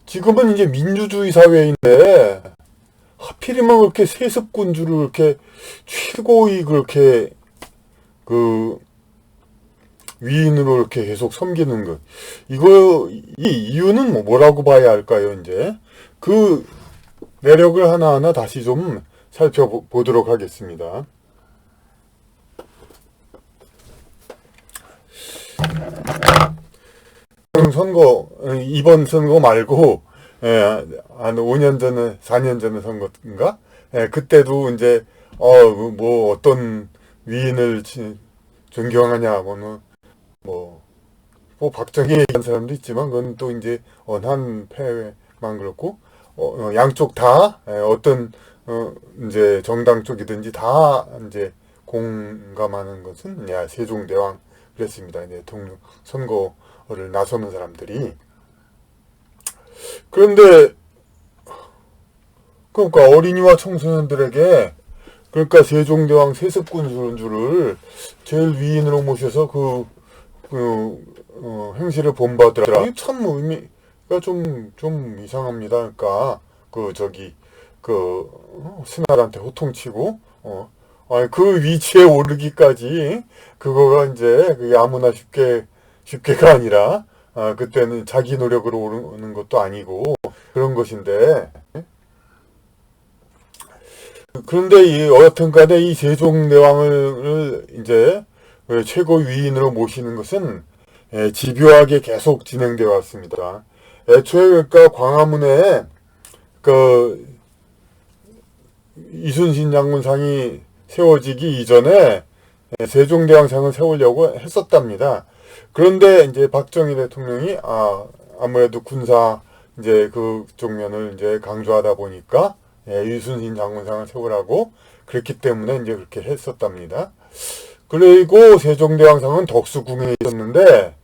지금은 이제 민주주의 사회인데 하필이면 그렇게 세습군주를 그렇게 최고의 그렇게 그 위인으로 이렇게 계속 섬기는 것. 이 이유는 뭐라고 봐야 할까요, 이제? 그 내력을 하나하나 다시 좀 살펴보도록 하겠습니다. 이번 선거 말고, 한 5년 전에, 4년 전에 선거인가? 그때도 이제, 뭐, 어떤 위인을 존경하냐, 뭐, 박정희 얘기한 사람도 있지만, 그건 또 이제, 한 패만 그렇고, 양쪽 다, 어떤, 이제 정당 쪽이든지 다, 이제, 공감하는 것은, 세종대왕 그랬습니다. 이제 대통령 선거를 나서는 사람들이. 그런데, 그러니까 어린이와 청소년들에게, 그러니까 세종대왕 세습군주를 제일 위인으로 모셔서 행시를 본받으라. 이게 참 의미가 좀 이상합니다. 그러니까, 신하한테 호통치고, 그 위치에 오르기까지, 그거가 이제, 그게 아무나 쉽게가 아니라, 그때는 자기 노력으로 오르는 것도 아니고, 그런 것인데, 그런데 여하튼 간에 이 세종대왕을 이제 최고 위인으로 모시는 것은 집요하게 계속 진행되어 왔습니다. 애초에 그러니까 광화문에 그 이순신 장군상이 세워지기 이전에 세종대왕상을 세우려고 했었답니다. 그런데 이제 박정희 대통령이 아무래도 군사 이제 그쪽 면을 이제 강조하다 보니까 이순신 장군상을 세우라고 그랬기 때문에 이제 그렇게 했었답니다. 그리고 세종대왕상은 덕수궁에 있었는데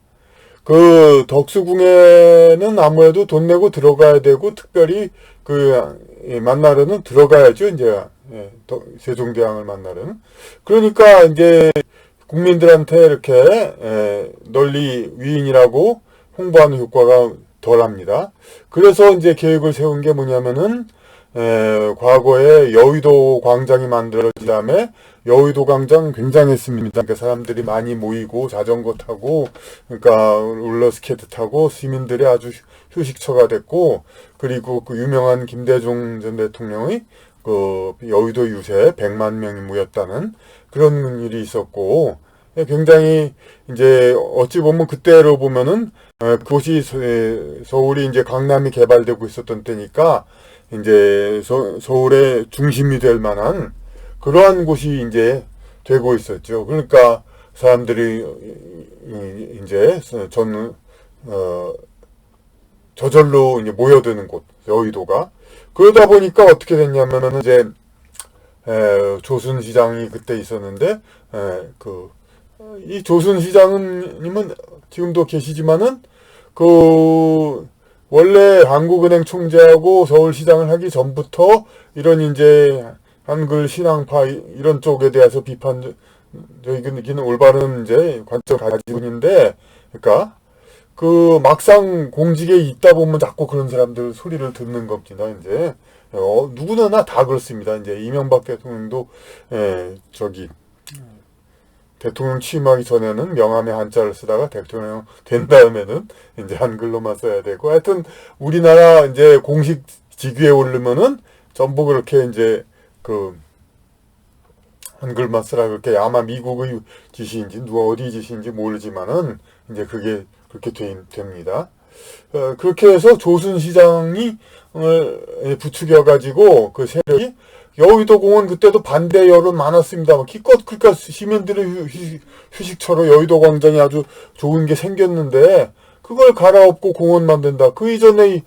그 덕수궁에는 아무래도 돈 내고 들어가야 되고 특별히 만나러는 들어가야죠. 이제 세종대왕을 만나러는. 그러니까 이제 국민들한테 이렇게 널리 위인이라고 홍보하는 효과가 덜합니다. 그래서 이제 계획을 세운 게 뭐냐면은 과거에 여의도 광장이 만들어진 다음에 여의도 광장 굉장했습니다. 그러니까 사람들이 많이 모이고 자전거 타고 그러니까 롤러스케이트 타고 시민들이 아주 휴식처가 됐고 그리고 그 유명한 김대중 전 대통령의 그 여의도 유세 100만 명이 모였다는 그런 일이 있었고 굉장히 이제 어찌 보면 그때로 보면은 그곳이 서울이 이제 강남이 개발되고 있었던 때니까 이제 서울의 중심이 될 만한 그러한 곳이 이제 되고 있었죠. 그러니까 사람들이 이제 저절로 이제 모여드는 곳 여의도가 그러다 보니까 어떻게 됐냐면은 이제 조순시장이 그때 있었는데 이 조순시장님은 지금도 계시지만은 원래 한국은행 총재하고 서울시장을 하기 전부터 이런 이제 한글 신앙파 이런 쪽에 대해서 비판적이기는 올바른 이제 관점을 가지고 있는데, 그러니까 막상 공직에 있다 보면 자꾸 그런 사람들 소리를 듣는 겁니다. 이제 누구나 다 그렇습니다. 이제 이명박 대통령도 대통령 취임하기 전에는 명함에 한자를 쓰다가 대통령 된 다음에는 이제 한글로만 써야 되고 하여튼 우리나라 이제 공식 직위에 오르면은 전부 그렇게 이제 한글만 쓰라 그렇게 아마 미국의 지시인지 누가 어디 지시인지 모르지만은 이제 그게 그렇게 됩니다. 그렇게 해서 조순시장이 부추겨가지고 그 세력이 여의도 공원 그때도 반대 여론 많았습니다. 기껏 그러니까 시민들의 휴식처로 여의도 광장이 아주 좋은 게 생겼는데 그걸 갈아엎고 공원 만든다. 그 이전에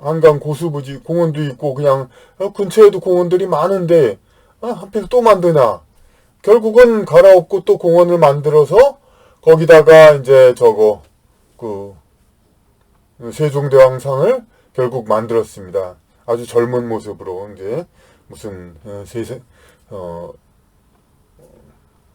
한강 고수부지 공원도 있고 그냥 근처에도 공원들이 많은데 한편 또 만드나. 결국은 갈아엎고 또 공원을 만들어서 거기다가 이제 세종대왕상을 결국 만들었습니다. 아주 젊은 모습으로 이제 무슨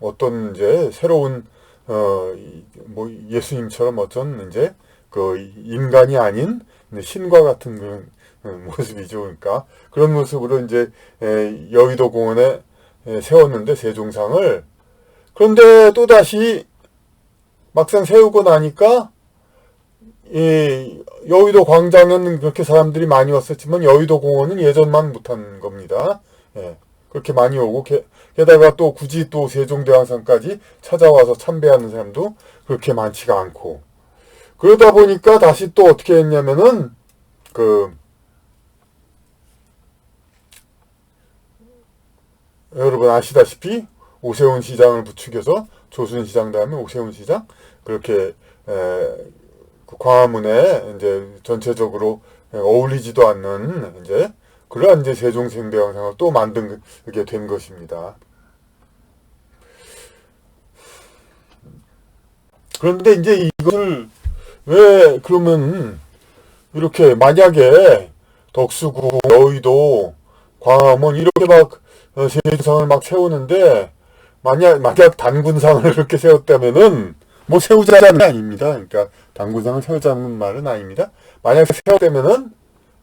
어떤 이제 새로운 뭐 예수님처럼 어떤 이제 그 인간이 아닌 신과 같은 그런 모습이죠. 그러니까 그런 모습으로 이제 여의도 공원에 세웠는데 세종상을. 그런데 또 다시 막상 세우고 나니까 이 여의도 광장은 그렇게 사람들이 많이 왔었지만 여의도 공원은 예전만 못한 겁니다. 예, 그렇게 많이 오고 게다가 또 굳이 또 세종대왕상까지 찾아와서 참배하는 사람도 그렇게 많지가 않고, 그러다 보니까 다시 또 어떻게 했냐면은 여러분 아시다시피 오세훈 시장을 부추겨서 조순시장 다음에 오세훈 시장 그렇게 그 광화문에 이제 전체적으로 어울리지도 않는 이제 그러한 이제 세종대왕상을 또 만들게 된 것입니다. 그런데 이제 이것을 왜 그러면 이렇게 만약에 덕수궁, 여의도, 광화문 이렇게 막 세종상을 막 세우는데 만약 단군상을 그렇게 세웠다면은 뭐 세우자는 게 아닙니다. 그러니까 단군상을 세우자는 말은 아닙니다. 만약 세웠다면은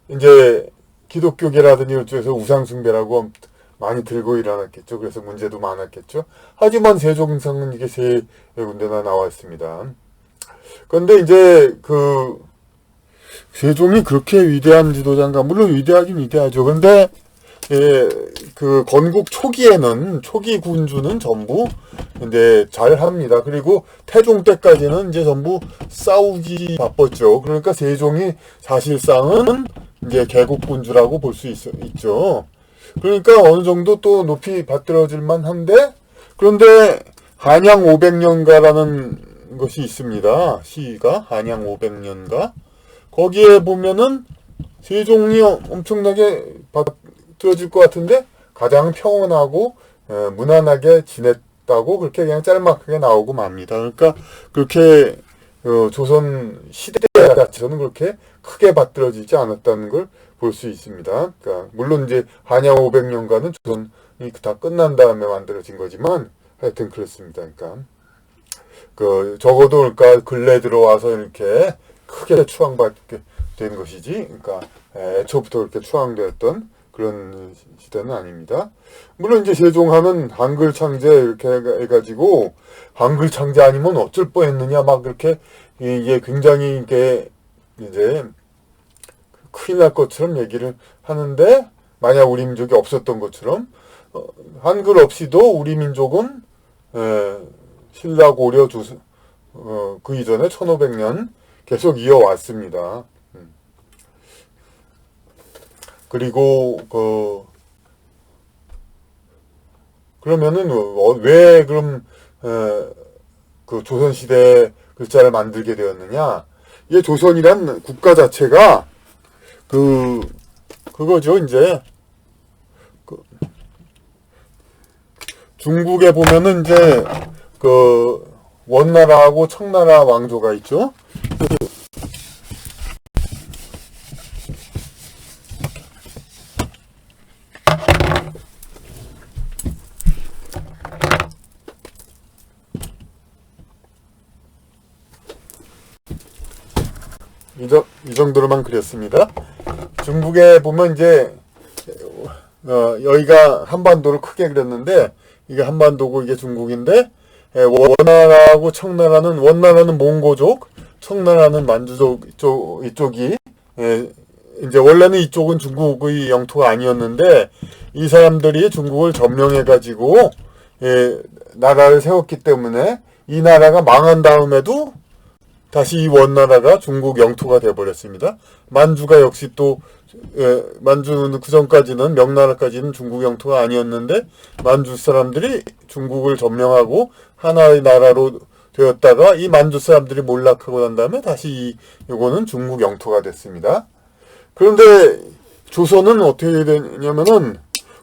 이제 기독교계라든지 이쪽에서 우상숭배라고 많이 들고 일어났겠죠. 그래서 문제도 많았겠죠. 하지만 세종상은 이게 세 군데나 나와 있습니다. 그런데 이제 세종이 그렇게 위대한 지도자인가? 물론 위대하긴 위대하죠. 그런데 그 건국 초기에는 초기 군주는 전부 이제 잘 합니다. 그리고 태종 때까지는 이제 전부 싸우기 바빴죠. 그러니까 세종이 사실상은 이제 개국 군주라고 볼 수 있죠. 그러니까 어느 정도 또 높이 받들어질 만한데, 그런데 한양 500년가라는 것이 있습니다. 시가 한양 500년가. 거기에 보면은 세종이 엄청나게 받들어질 것 같은데 가장 평온하고 무난하게 지냈다고 그렇게 그냥 짤막하게 나오고 맙니다. 그러니까 그렇게 조선 시대 자체로는 그렇게 크게 받들어지지 않았다는 걸 볼 수 있습니다. 그러니까 물론 이제 한양 500년가는 조선이 다 끝난 다음에 만들어진 거지만 하여튼 그렇습니다. 그러니까 적어도 그러니까 근래 들어와서 이렇게 크게 추앙받게 된 것이지, 그러니까 애초부터 그렇게 추앙되었던 그런 시대는 아닙니다. 물론 이제 세종하면 한글 창제 이렇게 해가지고 한글 창제 아니면 어쩔 뻔했느냐 막 그렇게 이게 굉장히 이게 이제 큰일 날 것처럼 얘기를 하는데, 만약 우리 민족이 없었던 것처럼 한글 없이도 우리 민족은 신라 고려 조선 그 이전에 1500년 계속 이어왔습니다. 그리고 그러면은 왜 그럼 그 조선시대 글자를 만들게 되었느냐? 이게 조선이란 국가 자체가 그거죠. 이제 중국에 보면은 이제 원나라하고 청나라 왕조가 있죠. 이 정도로만 그렸습니다. 중국에 보면 이제 여기가 한반도를 크게 그렸는데 이게 한반도고 이게 중국인데, 원나라하고 청나라는, 원나라는 몽고족, 청나라는 만주족 이쪽이 이제 원래는 이쪽은 중국의 영토가 아니었는데 이 사람들이 중국을 점령해 가지고 나라를 세웠기 때문에 이 나라가 망한 다음에도 다시 이 원나라가 중국 영토가 되어버렸습니다. 만주가 역시 또 만주는 그 전까지는 명나라까지는 중국 영토가 아니었는데 만주 사람들이 중국을 점령하고 하나의 나라로 되었다가 이 만주 사람들이 몰락하고 난 다음에 다시 요거는 중국 영토가 됐습니다. 그런데 조선은 어떻게 되냐면은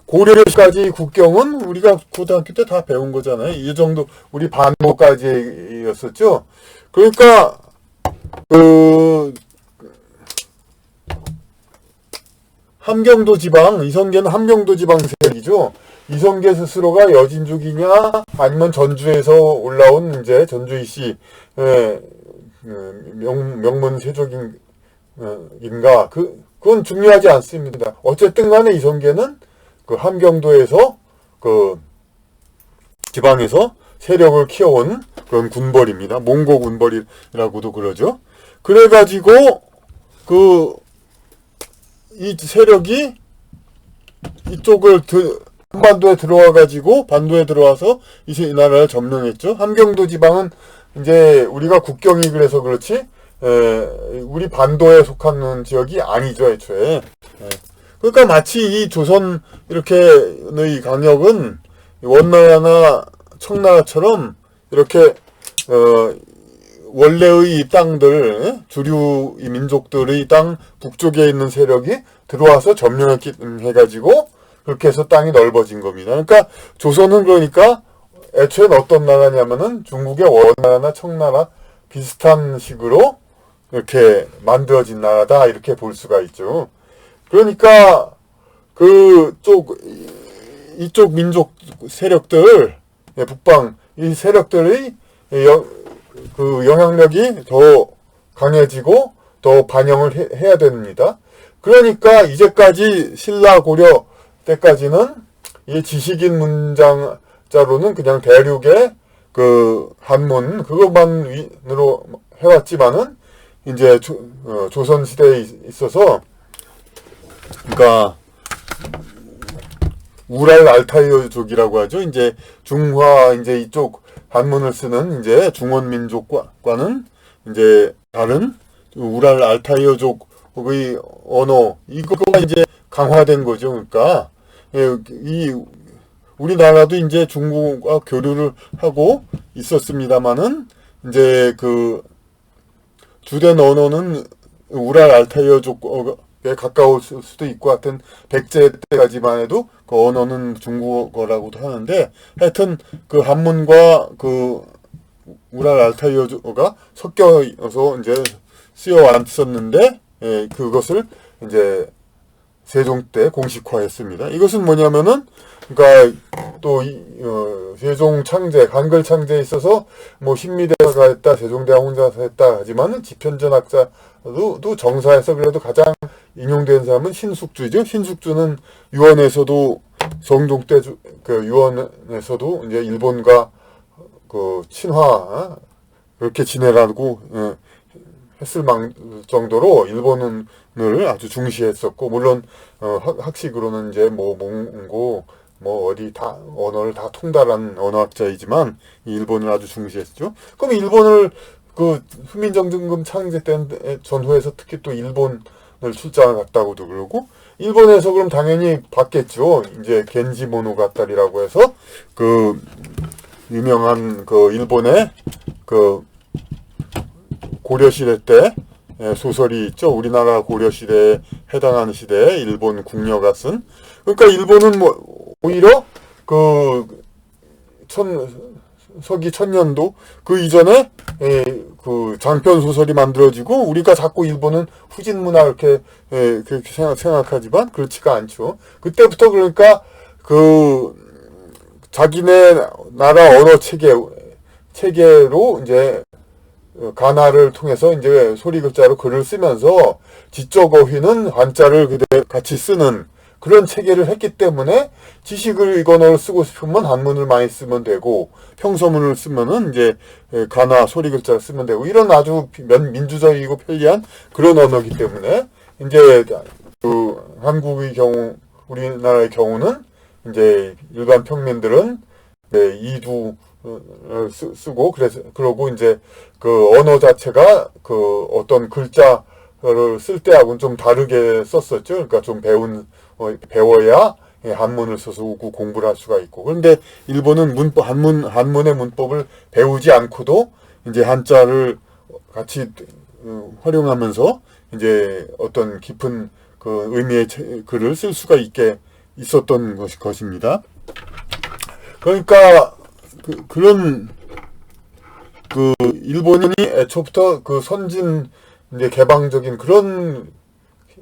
고려까지 국경은 우리가 고등학교 때 다 배운 거잖아요. 이 정도 우리 반모까지였었죠. 그러니까 함경도 지방, 이성계는 함경도 지방 세력이죠. 이성계 스스로가 여진족이냐 아니면 전주에서 올라온 이제 전주이씨 명문 세족인가 그건 중요하지 않습니다. 어쨌든 간에 이성계는 그 함경도에서 그 지방에서 세력을 키워온 그런 군벌입니다. 몽고 군벌이라고도 그러죠. 그래가지고 이 세력이 이쪽을 한반도에 들어와가지고 반도에 들어와서 이 나라를 점령했죠. 함경도 지방은 이제 우리가 국경이 그래서 그렇지 우리 반도에 속하는 지역이 아니죠, 애초에. 그러니까 마치 이 조선 이렇게의 강역은 원나라나 청나라처럼 이렇게 원래의 땅들, 주류 민족들의 땅 북쪽에 있는 세력이 들어와서 점령해가지고 그렇게 해서 땅이 넓어진 겁니다. 그러니까 조선은 그러니까 애초엔 어떤 나라냐면은 중국의 원나라나 청나라 비슷한 식으로 이렇게 만들어진 나라다 이렇게 볼 수가 있죠. 그러니까 이쪽 민족 세력들 북방 이 세력들의 그 영향력이 더 강해지고 더 반영을 해야 됩니다. 그러니까 이제까지 신라 고려 때까지는 이 지식인 문장자로는 그냥 대륙의 그 한문 그것만으로 해왔지만은 이제 조선 시대에 있어서 그러니까 우랄 알타이어족이라고 하죠. 이제 중화 이제 이쪽 한문을 쓰는 이제 중원 민족과는 이제 다른 우랄 알타이어족의 언어 이거가 이제 강화된 거죠. 그러니까 이 우리나라도 이제 중국과 교류를 하고 있었습니다만은 이제 그 주된 언어는 우랄 알타이어족에 가까울 수도 있고 하여튼 백제 때까지만 해도 그 언어는 중국어라고도 하는데 하여튼 그 한문과 그 우랄 알타이어가 섞여서 이제 쓰여 왔었는데 그것을 이제 세종 때 공식화했습니다. 이것은 뭐냐면은 그러니까 또 세종 창제, 한글 창제에 있어서 뭐 신미대가 했다, 세종대왕 혼자서 했다 하지만은 지편전학자도 정사에서 그래도 가장 인용된 사람은 신숙주죠. 신숙주는 유언에서도 성종 때 그 유언에서도 이제 일본과 그 친화 그렇게 지내라고 했을 정도로 일본을 아주 중시했었고 물론 학식으로는 이제 뭐 몽고 뭐 어디 다 언어를 다 통달한 언어학자이지만 이 일본을 아주 중시했죠. 그럼 일본을 그 훈민정음금 창제 때 전후에서 특히 또 일본을 출장을 갔다고도 그러고 일본에서 그럼 당연히 봤겠죠. 이제 겐지 모노가타리라고 해서 그 유명한 그 일본의 그 고려시대 때 소설이 있죠. 우리나라 고려시대에 해당하는 시대에 일본 궁녀가 쓴. 그러니까 일본은 뭐 오히려 그 서기 1000년도 그 이전에 그 장편 소설이 만들어지고 우리가 자꾸 일본은 후진 문화 이렇게 그렇게 생각하지만 그렇지가 않죠. 그때부터 그러니까 그 자기네 나라 언어 체계로 이제 가나를 통해서 이제 소리 글자로 글을 쓰면서 지적 어휘는 한자를 그대로 같이 쓰는 그런 체계를 했기 때문에 지식을 이거를 쓰고 싶으면 한문을 많이 쓰면 되고 평서문을 쓰면은 이제 가나 소리 글자를 쓰면 되고 이런 아주 민주적이고 편리한 그런 언어이기 때문에 이제 그 한국의 경우 우리나라의 경우는 이제 일반 평민들은 이두 쓰고 그러고 이제 그 언어 자체가 그 어떤 글자를 쓸 때하고는 좀 다르게 썼었죠. 그러니까 좀 배워야 한문을 써서 공부를 할 수가 있고. 그런데 일본은 한문의 문법을 배우지 않고도 이제 한자를 같이 활용하면서 이제 어떤 깊은 그 의미의 글을 쓸 수가 있었던 것입니다. 그러니까 그런 그 일본이 애초부터 그 선진 이제 개방적인 그런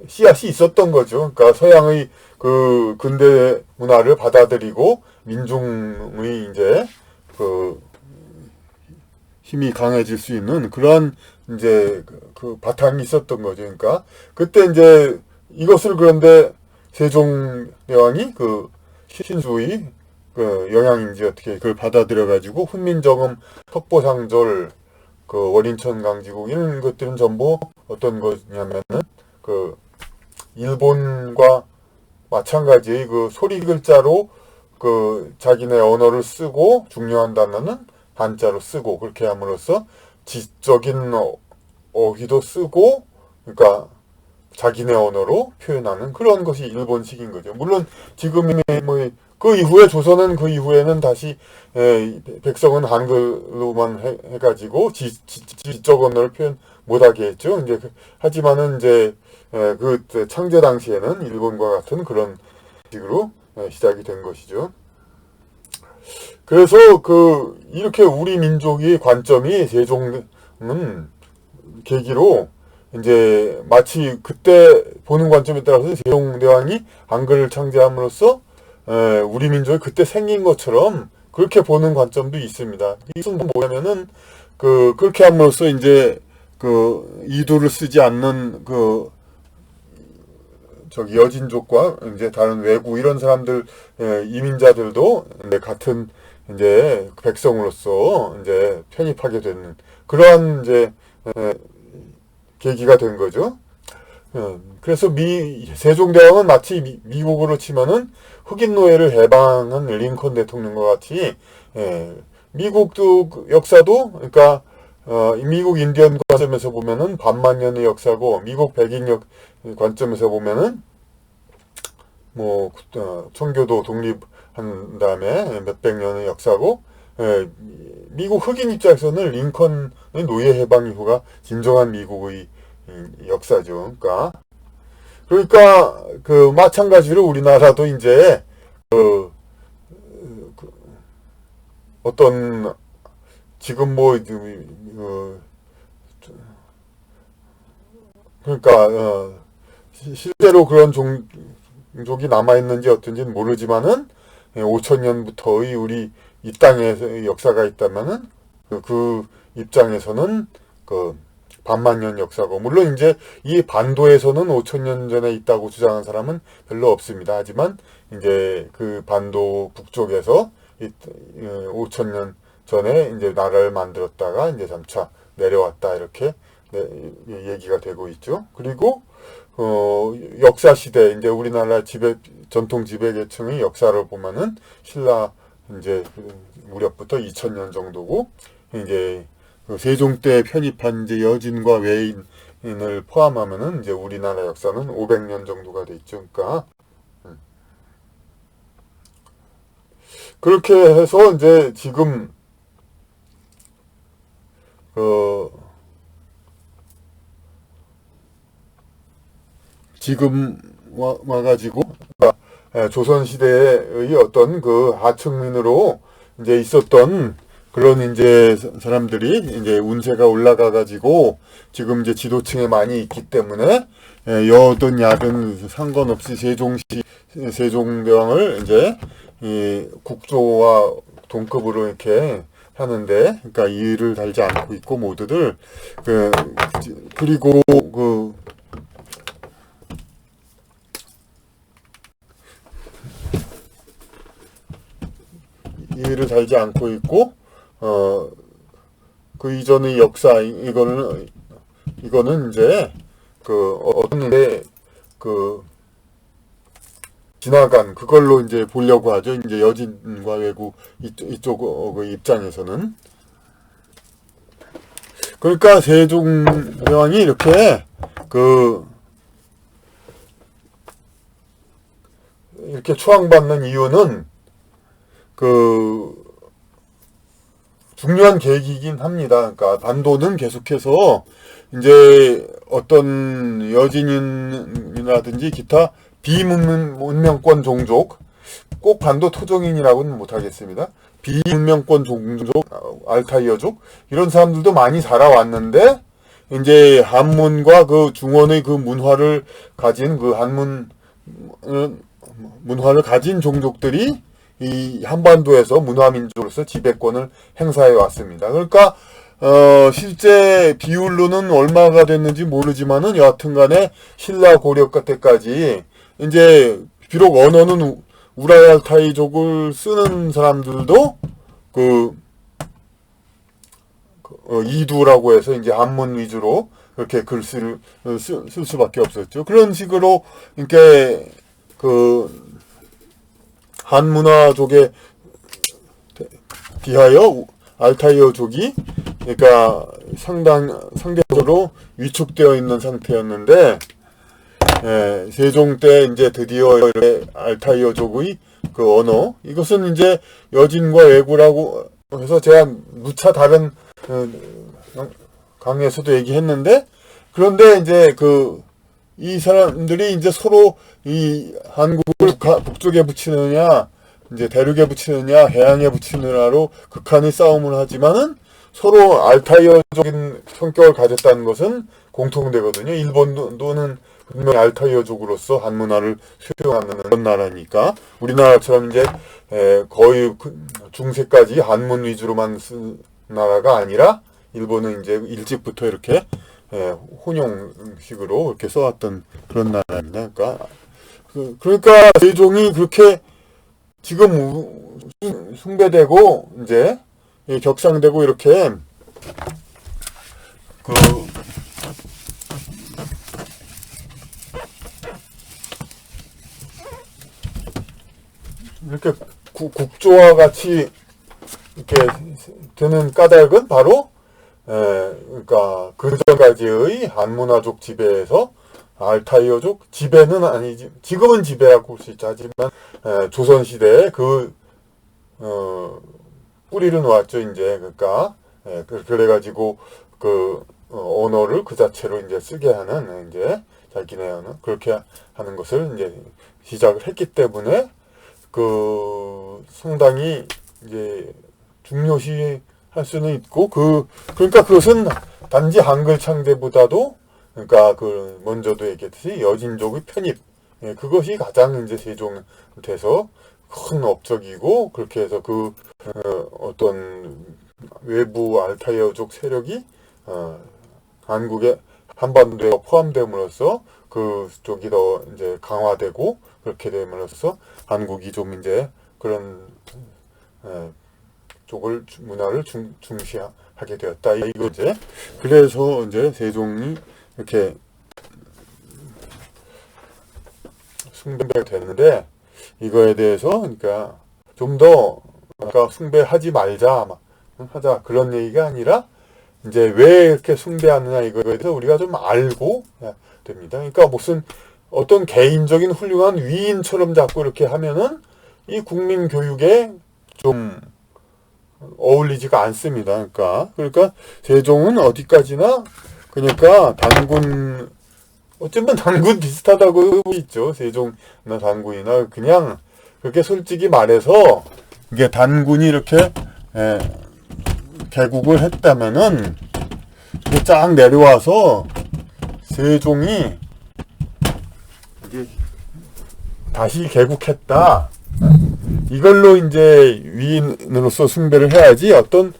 씨앗이 있었던 거죠. 그러니까 서양의 그 근대 문화를 받아들이고 민중의 이제 그 힘이 강해질 수 있는 그러한 이제 그 바탕이 있었던 거죠. 그러니까 그때 이제 이것을 그런데 세종대왕이 그 신수의 그 영향인지 어떻게 그걸 받아들여 가지고 훈민정음, 석보상졸, 그 원인천 강지국 이런 것들은 전부 어떤 거냐면은 그 일본과 마찬가지의 그 소리 글자로 그 자기네 언어를 쓰고 중요한 단어는 한자로 쓰고 그렇게 함으로써 지적인 어휘도 쓰고 그러니까 자기네 언어로 표현하는 그런 것이 일본식인 거죠. 물론 지금 뭐 그 이후에 조선은 그 이후에는 다시 백성은 한글로만 해가지고 지적 언어를 표현 못하게 했죠. 이제 하지만은 이제 그 창제 당시에는 일본과 같은 그런 식으로 시작이 된 것이죠. 그래서 그 이렇게 우리 민족의 관점이 세종은 계기로 이제 마치 그때 보는 관점에 따라서 세종대왕이 한글을 창제함으로써 우리 민족이 그때 생긴 것처럼 그렇게 보는 관점도 있습니다. 이것은 뭐냐면은 그렇게 함으로써 이제 그 이도를 쓰지 않는 그 저기 여진족과 이제 다른 외국 이런 사람들 이민자들도 이제 같은 이제 백성으로서 이제 편입하게 되는 그러한 이제 계기가 된 거죠. 그래서 세종대왕은 마치 미국으로 치면은 흑인 노예를 해방한 링컨 대통령과 같이 미국도 역사도 그러니까 미국 인디언 관점에서 보면은 반만 년의 역사고 미국 백인 관점에서 보면은 뭐 청교도 독립한 다음에 몇백 년의 역사고 미국 흑인 입장에서는 링컨의 노예 해방 이후가 진정한 미국의 역사죠. 그러니까 그 마찬가지로 우리나라도 이제 어떤 지금 뭐 그러니까 실제로 그런 종족이 남아 있는지 어떤지는 모르지만은 5,000년부터의 우리 이 땅에서의 역사가 있다면은 그 입장에서는 그 반만 년 역사고 물론 이제 이 반도에서는 5,000년 전에 있다고 주장하는 사람은 별로 없습니다. 하지만 이제 그 반도 북쪽에서 5,000년 전에 이제 나라를 만들었다가 이제 점차 내려왔다 이렇게 얘기가 되고 있죠. 그리고 역사 시대 이제 우리나라 전통 지배 계층의 역사를 보면은 신라 이제 무렵부터 2,000년 정도고 이제 세종 때 편입한 이제 여진과 외인을 포함하면은 이제 우리나라 역사는 500년 정도가 돼 있죠. 그러니까 그렇게 해서 이제 지금 지금 와가지고 조선 시대의 어떤 그 하층민으로 이제 있었던 그런 이제 사람들이 이제 운세가 올라가가지고 지금 이제 지도층에 많이 있기 때문에 여든 야든 상관없이 세종대왕을 이제 국조와 동급으로 이렇게 하는데 그러니까 이의를 달지 않고 있고 모두들 그리고 이의를 달지 않고 있고 그 이전의 역사 이거는 이제 어떤 지나간 그걸로 이제 보려고 하죠. 이제 여진과 외국 이쪽 입장에서는 그러니까 세종대왕이 이렇게 이렇게 추앙받는 이유는 중요한 계기이긴 합니다. 그러니까 반도는 계속해서 이제 어떤 여진이라든지 기타 비문명권 종족, 꼭 반도 토종인이라고는 못하겠습니다. 비문명권 종족, 알타이어족 이런 사람들도 많이 살아왔는데 이제 한문과 그 중원의 그 문화를 가진 그 한문 문화를 가진 종족들이 이 한반도에서 문화민족으로서 지배권을 행사해 왔습니다. 그러니까 실제 비율로는 얼마가 됐는지 모르지만은 여하튼 간에 신라 고려 때까지 이제 비록 언어는 우라알타이족을 쓰는 사람들도 이두라고 해서 이제 한문 위주로 그렇게 글씨를 쓸 수밖에 없었죠. 그런 식으로 이렇게 한문화족에 비하여 알타이어족이 그러니까 상대적으로 위축되어 있는 상태였는데, 세종 때 이제 드디어 알타이어족의 언어, 이것은 이제 여진과 왜구라고 해서 제가 누차 다른 강의에서도 얘기했는데, 그런데 이제 이 사람들이 이제 서로 이 한국을 북쪽에 붙이느냐, 이제 대륙에 붙이느냐, 해양에 붙이느냐로 극한의 싸움을 하지만은 서로 알타이어적인 성격을 가졌다는 것은 공통되거든요. 일본도는 분명히 알타이어족으로서 한문화를 수용하는 그런 나라니까, 우리나라처럼 이제 거의 중세까지 한문 위주로만 쓴 나라가 아니라 일본은 이제 일찍부터 이렇게 혼용식으로 이렇게 써왔던 그런 나라입니다. 그러니까 세종이 그렇게 지금 숭배되고 이제 격상되고 이렇게 이렇게 국조와 같이 이렇게 되는 까닭은 바로 그러니까 그 전까지의 한문화족 지배에서 알타이어족 지배는 아니지, 지금은 지배라고 볼 수 있죠. 하지만 조선시대에 뿌리를 놓았죠. 이제 그러니까 그래가지고 언어를 그 자체로 이제 쓰게 하는, 이제 자기네 언어 그렇게 하는 것을 이제 시작을 했기 때문에 상당히 이제 중요시 할 수는 있고, 그러니까 그것은 단지 한글 창제보다도, 그러니까 먼저도 얘기했듯이 여진족의 편입, 그것이 가장 이제 세종한테서 큰 업적이고, 그렇게 해서 어떤 외부 알타이어족 세력이 한국의 한반도에 포함됨으로써 그쪽이 더 이제 강화되고, 그렇게 됨으로써 한국이 좀 이제 그런 쪽을 문화를 중시하게 되었다. 이거 이제 그래서 이제 세종이 이렇게 숭배가 됐는데, 이거에 대해서 그러니까 좀 더 아까 숭배하지 말자 하자 그런 얘기가 아니라, 이제 왜 이렇게 숭배하느냐 이거에 대해서 우리가 좀 알고 됩니다. 그러니까 무슨 어떤 개인적인 훌륭한 위인처럼 자꾸 이렇게 하면은 이 국민 교육에 좀 어울리지가 않습니다. 그러니까 세종은 어디까지나 그러니까 단군, 어쩌면 단군 비슷하다고 있죠. 세종이나 단군이나 그냥 그렇게 솔직히 말해서 이게 단군이 이렇게 개국을 했다면은 이게 쫙 내려와서 세종이 이게 다시 개국했다, 이걸로 이제 위인으로서 숭배를 해야지, 어떤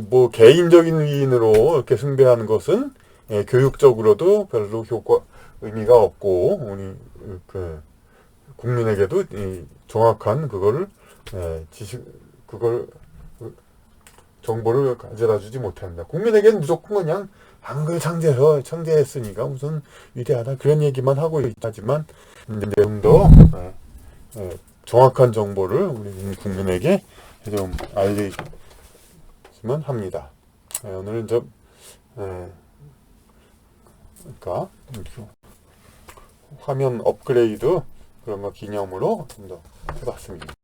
뭐 개인적인 위인으로 이렇게 숭배하는 것은 교육적으로도 별로 의미가 없고, 우리 국민에게도 이 정확한 정보를 가져다 주지 못합니다. 국민에게는 무조건 그냥 한글 창제했으니까 무슨 위대하다 그런 얘기만 하고 있지만, 이제 좀 더 정확한 정보를 우리 국민에게 좀 알리기만 합니다. 오늘은 그러니까 화면 업그레이드 그런 거 기념으로 좀 더 해봤습니다.